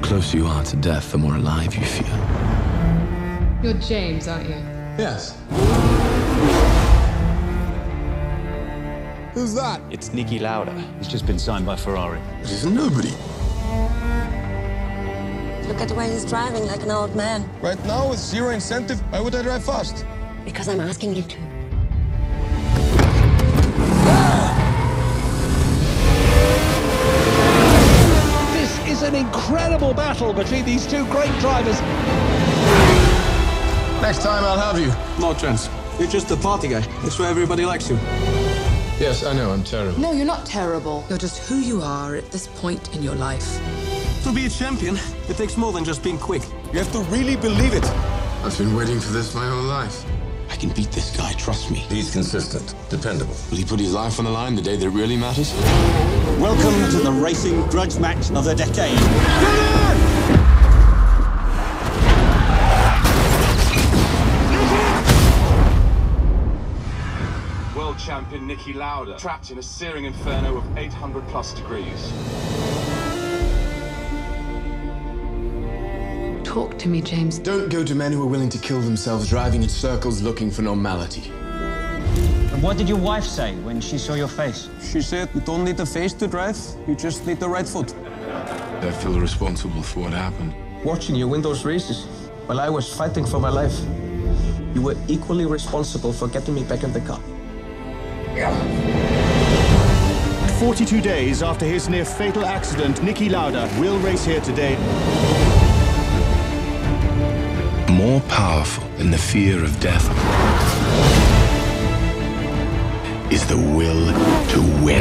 closer you are to death, the more alive you feel. You're James, aren't you? Yes. Who's that? It's Nikia Laude. He's just been signed by Ferrari. But he's a nobody. Look at the way he's driving, like an old man. Right now, with zero incentive, why would I drive fast? Because I'm asking you to. This is an incredible battle between these two great drivers. Next time, I'll have you. No chance. You're just the party guy. That's why everybody likes you. Yes, I know, I'm terrible. No, you're not terrible. You're just who you are at this point in your life. To be a champion, it takes more than just being quick. You have to really believe it. I've been waiting for this my whole life. I can beat this guy, trust me. He's consistent, dependable. Will he put his life on the line the day that really matters? Welcome to the racing grudge match of the decade. World champion Nikia Laude, trapped in a searing inferno of 800+ degrees. Talk to me, James. Don't go to men who are willing to kill themselves driving in circles looking for normality. And what did your wife say when she saw your face? She said, you don't need a face to drive, you just need the right foot. I feel responsible for what happened. Watching you win those races, while I was fighting for my life, you were equally responsible for getting me back in the car. 42 days after his near-fatal accident, Nikia Laude will race here today. More powerful than the fear of death is the will to win.